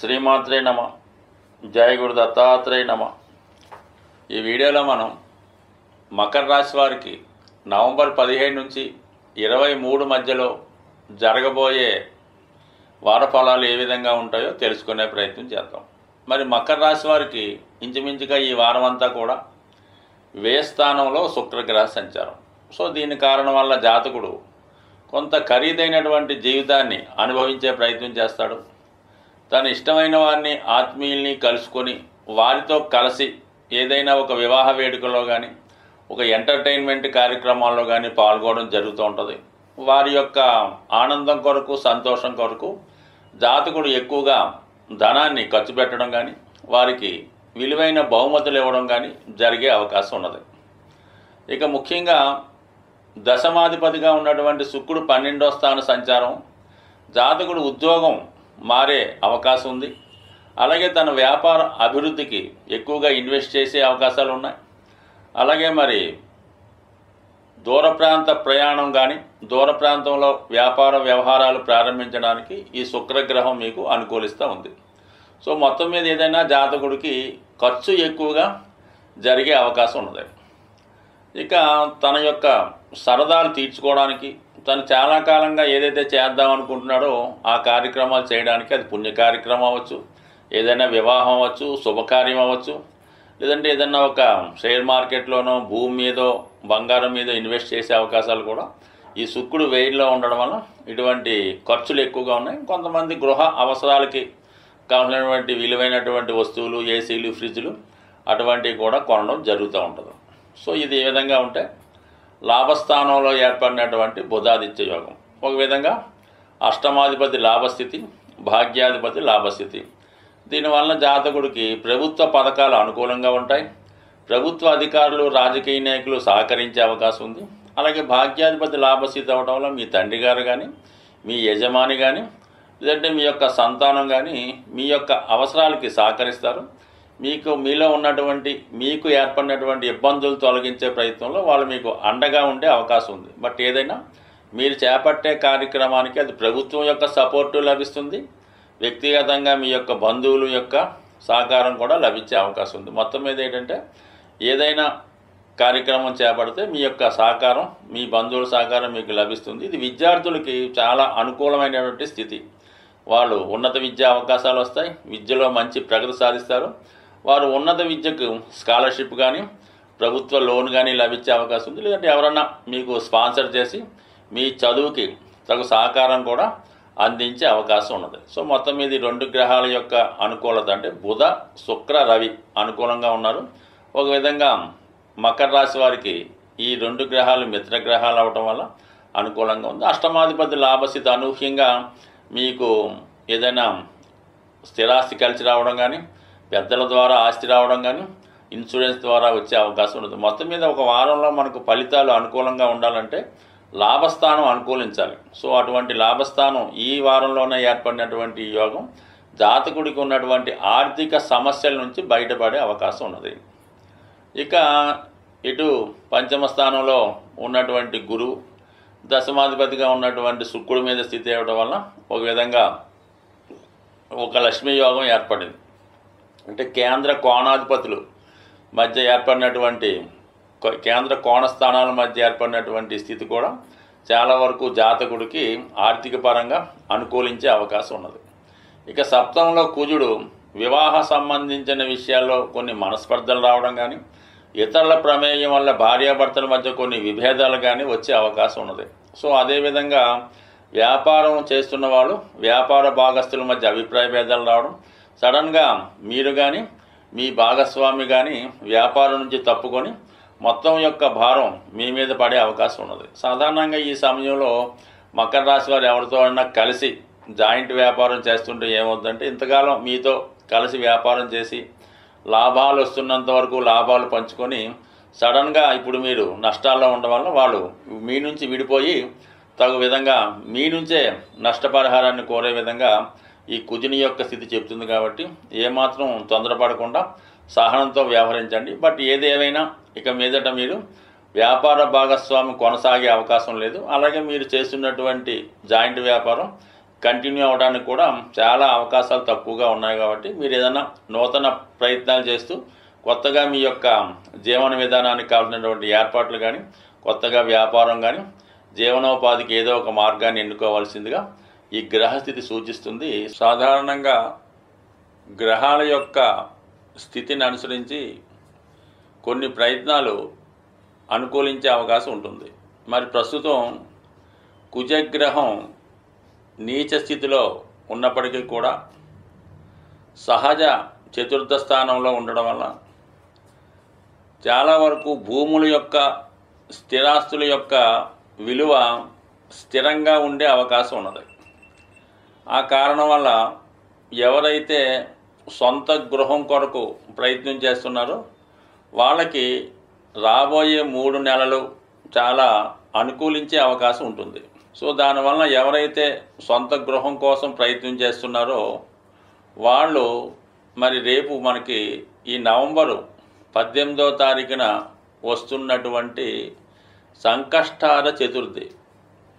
శ్రీమాత్రే నమ. జయ గురు దత్తాత్రేయ నమ. ఈ వీడియోలో మనం మకర రాశి వారికి నవంబర్ 15 నుంచి 23 మధ్యలో జరగబోయే వార ఫలాలు ఏ విధంగా ఉంటాయో తెలుసుకునే ప్రయత్నం చేద్దాం. మరి మకర రాశి వారికి ఇంచుమించుగా ఈ వారం అంతా కూడా వ్యయ స్థానంలో శుక్రగ్రహ సంచారం. సో దీని కారణం వల్ల జాతకుడు కొంత ఖరీదైనటువంటి జీవితాన్ని అనుభవించే ప్రయత్నం చేస్తాడు. తన ఇష్టమైన వారిని, ఆత్మీయుల్ని కలుసుకొని వారితో కలిసి ఏదైనా ఒక వివాహ వేడుకలో కానీ, ఒక ఎంటర్టైన్మెంట్ కార్యక్రమాల్లో కానీ పాల్గొనడం జరుగుతూ ఉంటుంది. వారి యొక్క ఆనందం కొరకు, సంతోషం కొరకు జాతకుడు ఎక్కువగా ధనాన్ని ఖర్చు పెట్టడం కానీ, వారికి విలువైన బహుమతులు ఇవ్వడం కానీ జరిగే అవకాశం ఉన్నది. ఇక ముఖ్యంగా దశమాధిపతిగా ఉన్నటువంటి శుక్రుడు 12వ స్థాన సంచారం జాతకుడు ఉద్యోగం మారే అవకాశం ఉంది. అలాగే తన వ్యాపార అభివృద్ధికి ఎక్కువగా ఇన్వెస్ట్ చేసే అవకాశాలు ఉన్నాయి. అలాగే మరి దూర ప్రాంత ప్రయాణం కానీ, దూర ప్రాంతంలో వ్యాపార వ్యవహారాలు ప్రారంభించడానికి ఈ శుక్రగ్రహం మీకు అనుకూలిస్తూ ఉంది. సో మొత్తం మీద ఏదైనా జాతకుడికి ఖర్చు ఎక్కువగా జరిగే అవకాశం ఉన్నది. ఇక తన యొక్క సరదాలు తీర్చుకోవడానికి, తను చాలా కాలంగా ఏదైతే చేద్దాం అనుకుంటున్నాడో ఆ కార్యక్రమాలు చేయడానికి, అది పుణ్య కార్యక్రమం అవ్వచ్చు, ఏదైనా వివాహం అవ్వచ్చు, శుభకార్యం అవ్వచ్చు, లేదంటే ఏదైనా ఒక షేర్ మార్కెట్లోనో, భూమి మీదో, బంగారం మీద ఇన్వెస్ట్ చేసే అవకాశాలు కూడా ఈ శుక్రుడు వేయిలో ఉండడం వల్ల ఇటువంటి ఖర్చులు ఎక్కువగా ఉన్నాయి. కొంతమంది గృహ అవసరాలకి కావాల్సినటువంటి విలువైనటువంటి వస్తువులు, ఏసీలు, ఫ్రిడ్జ్లు అటువంటివి కూడా కొనడం జరుగుతూ ఉంటుంది. సో ఇది ఏ విధంగా ఉంటే లాభస్థానంలో ఏర్పడినటువంటి బుధాదిత్య యోగం, ఒక విధంగా అష్టమాధిపతి లాభస్థితి, భాగ్యాధిపతి లాభస్థితి. దీనివల్ల జాతకుడికి ప్రభుత్వ పథకాలు అనుకూలంగా ఉంటాయి. ప్రభుత్వ అధికారులు, రాజకీయ నాయకులు సహకరించే అవకాశం ఉంది. అలాగే భాగ్యాధిపతి లాభస్థితి అవ్వడం వల్ల మీ తండ్రి గారు కానీ, మీ యజమాని కానీ, లేదంటే మీ యొక్క సంతానం కానీ మీ యొక్క అవసరాలకి సహకరిస్తారు. మీలో ఉన్నటువంటి, మీకు ఏర్పడినటువంటి ఇబ్బందులు తొలగించే ప్రయత్నంలో వాళ్ళు మీకు అండగా ఉండే అవకాశం ఉంది. బట్ ఏదైనా మీరు చేపట్టే కార్యక్రమానికి అది ప్రభుత్వం యొక్క సపోర్టు లభిస్తుంది. వ్యక్తిగతంగా మీ యొక్క బంధువుల యొక్క సహకారం కూడా లభించే అవకాశం ఉంది. మొత్తం మీద ఏంటంటే ఏదైనా కార్యక్రమం చేపడితే మీ యొక్క సహకారం, మీ బంధువుల సహకారం మీకు లభిస్తుంది. ఇది విద్యార్థులకి చాలా అనుకూలమైనటువంటి స్థితి. వాళ్ళు ఉన్నత విద్యా అవకాశాలు వస్తాయి, విద్యలో మంచి ప్రగతి సాధిస్తారు. వారు ఉన్నత విద్యకు స్కాలర్షిప్ కానీ, ప్రభుత్వ లోన్ కానీ లభించే అవకాశం ఉంది. లేదంటే ఎవరన్నా మీకు స్పాన్సర్ చేసి మీ చదువుకి తగు సహకారం కూడా అందించే అవకాశం ఉన్నది. సో మొత్తం మీద ఈ రెండు గ్రహాల యొక్క అనుకూలత అంటే బుధ, శుక్ర, రవి అనుకూలంగా ఉన్నారు. ఒక విధంగా మకర రాశి వారికి ఈ రెండు గ్రహాలు మిత్రగ్రహాలు అవడం వల్ల అనుకూలంగా ఉంది. అష్టమాధిపతి లాభస్థితి అనూహ్యంగా మీకు ఏదైనా స్థిరాస్తి కలిసి రావడం కానీ, పెద్దల ద్వారా ఆస్తి రావడం కానీ, ఇన్సూరెన్స్ ద్వారా వచ్చే అవకాశం ఉంటుంది. మొత్తం మీద ఒక వారంలో మనకు ఫలితాలు అనుకూలంగా ఉండాలంటే లాభస్థానం అనుకూలించాలి. సో అటువంటి లాభస్థానం ఈ వారంలోనే ఏర్పడినటువంటి యోగం జాతకుడికి ఉన్నటువంటి ఆర్థిక సమస్యల నుంచి బయటపడే అవకాశం ఉన్నది. ఇక ఇటు పంచమ స్థానంలో ఉన్నటువంటి గురువు, దశమాధిపతిగా ఉన్నటువంటి శుక్రుడి మీద స్థితి అవ్వడం వల్ల ఒక విధంగా ఒక లక్ష్మీ యోగం ఏర్పడింది. అంటే కేంద్ర కోణాధిపతులు మధ్య ఏర్పడినటువంటి, కేంద్ర కోణ స్థానాల మధ్య ఏర్పడినటువంటి స్థితి కూడా చాలా వరకు జాతకుడికి ఆర్థిక పరంగా అనుకూలించే అవకాశం ఉన్నది. ఇక సప్తమంలో కుజుడు వివాహ సంబంధించిన విషయాల్లో కొన్ని మనస్పర్ధలు రావడం కానీ, ఇతరుల ప్రమేయం వల్ల భార్యాభర్తల మధ్య కొన్ని విభేదాలు కానీ వచ్చే అవకాశం ఉన్నది. సో అదేవిధంగా వ్యాపారం చేస్తున్న వాళ్ళు, వ్యాపార భాగస్తుల మధ్య అభిప్రాయ భేదాలు రావడం, సడన్గా మీరు కానీ మీ భాగస్వామి కానీ వ్యాపారం నుంచి తప్పుకొని మొత్తం యొక్క భారం మీ మీద పడే అవకాశం ఉన్నది. సాధారణంగా ఈ సమయంలో మకర రాశి వారు ఎవరితో అన్నా కలిసి జాయింట్ వ్యాపారం చేస్తుంటే ఏమవుతుందంటే, ఇంతకాలం మీతో కలిసి వ్యాపారం చేసి లాభాలు వస్తున్నంత వరకు లాభాలు పంచుకొని సడన్గా ఇప్పుడు మీరు నష్టాల్లో ఉండడం వల్ల వాళ్ళు మీ నుంచి విడిపోయి తగు విధంగా మీ నుంచే నష్టపరిహారాన్ని కోరే విధంగా ఈ కుజుని యొక్క స్థితి చెప్తుంది. కాబట్టి ఏమాత్రం తొందరపడకుండా సహనంతో వ్యవహరించండి. బట్ ఏదేమైనా ఇక మీదట మీరు వ్యాపార భాగస్వామి కొనసాగే అవకాశం లేదు. అలాగే మీరు చేస్తున్నటువంటి జాయింట్ వ్యాపారం కంటిన్యూ అవ్వడానికి కూడా చాలా అవకాశాలు తక్కువగా ఉన్నాయి. కాబట్టి మీరు ఏదైనా నూతన ప్రయత్నాలు చేస్తూ కొత్తగా మీ యొక్క జీవన విధానానికి కావాల్సినటువంటి ఏర్పాట్లు కానీ, కొత్తగా వ్యాపారం కానీ, జీవనోపాధికి ఏదో ఒక మార్గాన్ని ఎన్నుకోవాల్సిందిగా ఈ గ్రహస్థితి సూచిస్తుంది. సాధారణంగా గ్రహాల యొక్క స్థితిని అనుసరించి కొన్ని ప్రయత్నాలు అనుకూలించే అవకాశం ఉంటుంది. మరి ప్రస్తుతం కుజగ్రహం నీచ స్థితిలో ఉన్నప్పటికీ కూడా సహజ చతుర్థ స్థానంలో ఉండడం వల్ల చాలా వరకు భూముల యొక్క స్థిరాస్తుల యొక్క విలువ స్థిరంగా ఉండే అవకాశం ఉన్నది. ఆ కారణం వల్ల ఎవరైతే సొంత గృహం కొరకు ప్రయత్నం చేస్తున్నారో వాళ్ళకి రాబోయే 3 నెలలు చాలా అనుకూలించే అవకాశం ఉంటుంది. సో దానివల్ల ఎవరైతే సొంత గృహం కోసం ప్రయత్నం చేస్తున్నారో వాళ్ళు మరి రేపు మనకి ఈ నవంబరు 18వ తారీఖున వస్తున్నటువంటి సంకష్టార చతుర్థి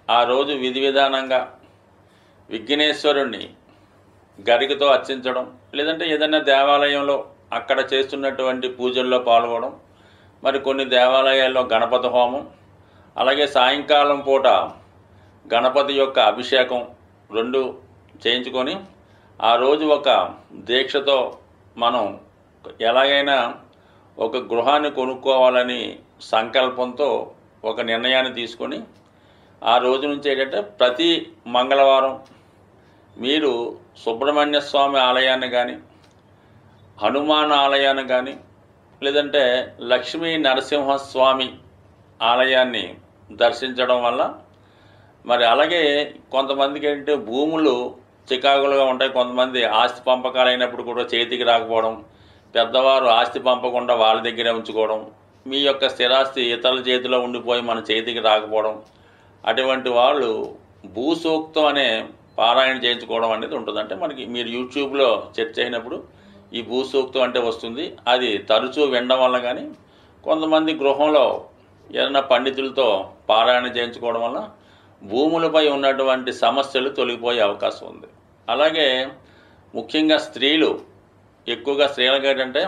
ఆ రోజు విధి విధానంగా విఘ్నేశ్వరుణ్ణి గరికతో అర్చించడం, లేదంటే ఏదైనా దేవాలయంలో అక్కడ చేస్తున్నటువంటి పూజల్లో పాల్గొనడం, మరి కొన్ని దేవాలయాల్లో గణపతి హోమం, అలాగే సాయంకాలం పూట గణపతి యొక్క అభిషేకం 2 చేయించుకొని ఆ రోజు ఒక దీక్షతో మనం ఎలాగైనా ఒక గృహాన్ని కొనుక్కోవాలని సంకల్పంతో ఒక నిర్ణయాన్ని తీసుకొని ఆ రోజు నుంచి ఏంటంటే ప్రతి మంగళవారం మీరు సుబ్రహ్మణ్య స్వామి ఆలయాన్ని కానీ, హనుమాన్ ఆలయాన్ని కానీ, లేదంటే లక్ష్మీ నరసింహస్వామి ఆలయాన్ని దర్శించడం వల్ల మరి అలాగే కొంతమందికి ఏంటంటే భూములు చికాకులుగా ఉంటాయి. కొంతమంది ఆస్తి పంపకాలు అయినప్పుడు కూడా చేతికి రాకపోవడం, పెద్దవారు ఆస్తి పంపకుండా వాళ్ళ దగ్గరే ఉంచుకోవడం, మీ యొక్క స్థిరాస్తి ఇతరుల చేతిలో ఉండిపోయి మన చేతికి రాకపోవడం, అటువంటి వాళ్ళు భూసూక్తం అనే పారాయణ చేయించుకోవడం అనేది ఉంటుంది. అంటే మనకి మీరు యూట్యూబ్లో సెర్చ్ అయినప్పుడు ఈ భూసూక్తం అంటే వస్తుంది. అది తరచూ వినడం వల్ల కానీ, కొంతమంది గృహంలో ఏదైనా పండితులతో పారాయణ చేయించుకోవడం వల్ల భూములపై ఉన్నటువంటి సమస్యలు తొలగిపోయే అవకాశం ఉంది. అలాగే ముఖ్యంగా స్త్రీలు, ఎక్కువగా స్త్రీలకు ఏంటంటే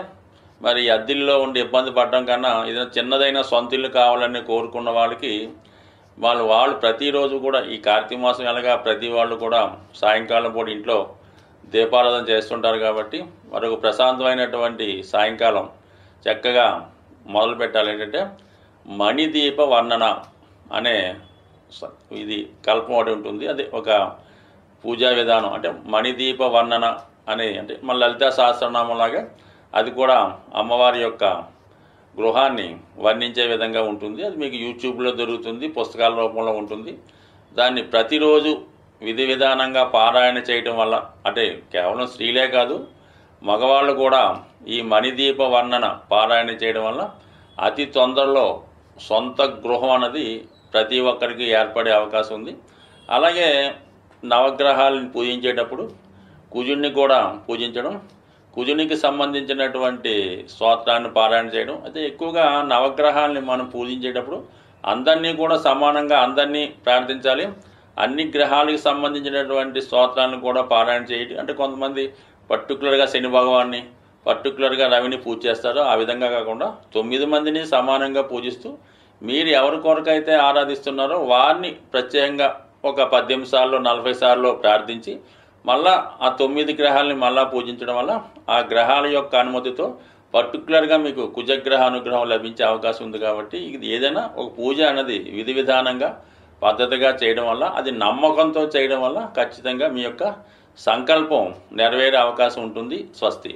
మరి అద్దిల్లో ఉండి ఇబ్బంది పడడం కన్నా ఏదైనా చిన్నదైన సొంత ఇల్లు కావాలని కోరుకున్న వాళ్ళకి వాళ్ళు ప్రతిరోజు కూడా ఈ కార్తీక మాసం ఎలాగా ప్రతి వాళ్ళు కూడా సాయంకాలం పూట ఇంట్లో దీపారాధన చేస్తుంటారు. కాబట్టి మరొక ప్రశాంతమైనటువంటి సాయంకాలం చక్కగా మొదలు పెట్టాలి. ఏంటంటే మణిదీప వర్ణన అనే ఇది కల్పం ఒకటి ఉంటుంది. అది ఒక పూజా విధానం. అంటే మణిదీప వర్ణన అనే అంటే మన లలితా సహస్రనామంలాగా అది కూడా అమ్మవారి యొక్క గృహాన్ని వర్ణించే విధంగా ఉంటుంది. అది మీకు యూట్యూబ్లో దొరుకుతుంది, పుస్తకాల రూపంలో ఉంటుంది. దాన్ని ప్రతిరోజు విధి విధానంగా పారాయణ చేయటం వల్ల, అంటే కేవలం స్త్రీలే కాదు మగవాళ్ళు కూడా ఈ మణిదీప వర్ణన పారాయణ చేయడం వల్ల అతి తొందరలో సొంత గృహం అన్నది ప్రతి ఒక్కరికి ఏర్పడే అవకాశం ఉంది. అలాగే నవగ్రహాలను పూజించేటప్పుడు కుజుడిని కూడా పూజించడం, కుజునికి సంబంధించినటువంటి స్తోత్రాన్ని పారాయణ చేయడం. అయితే ఎక్కువగా నవగ్రహాలని మనం పూజించేటప్పుడు అందరినీ కూడా సమానంగా అందరినీ ప్రార్థించాలి. అన్ని గ్రహాలకు సంబంధించినటువంటి స్తోత్రాలను కూడా పారాయణ చేయడం. అంటే కొంతమంది పర్టికులర్గా శని భగవాన్ని, పర్టికులర్గా రవిని పూజ చేస్తారో ఆ విధంగా కాకుండా 9 మందిని సమానంగా పూజిస్తూ మీరు ఎవరి కొరకైతే ఆరాధిస్తున్నారో వారిని ప్రత్యేకంగా ఒక 18 సార్లు 40 సార్లు ప్రార్థించి మళ్ళా ఆ 9 గ్రహాలని మళ్ళా పూజించడం వల్ల ఆ గ్రహాల యొక్క అనుమతితో పర్టికులర్గా మీకు కుజగ్రహ అనుగ్రహం లభించే అవకాశం ఉంది. కాబట్టి ఇది ఏదైనా ఒక పూజ అన్నది విధి విధానంగా పద్ధతిగా చేయడం వల్ల, అది నమ్మకంతో చేయడం వల్ల ఖచ్చితంగా మీ యొక్క సంకల్పం నెరవేరే అవకాశం ఉంటుంది. స్వస్తి.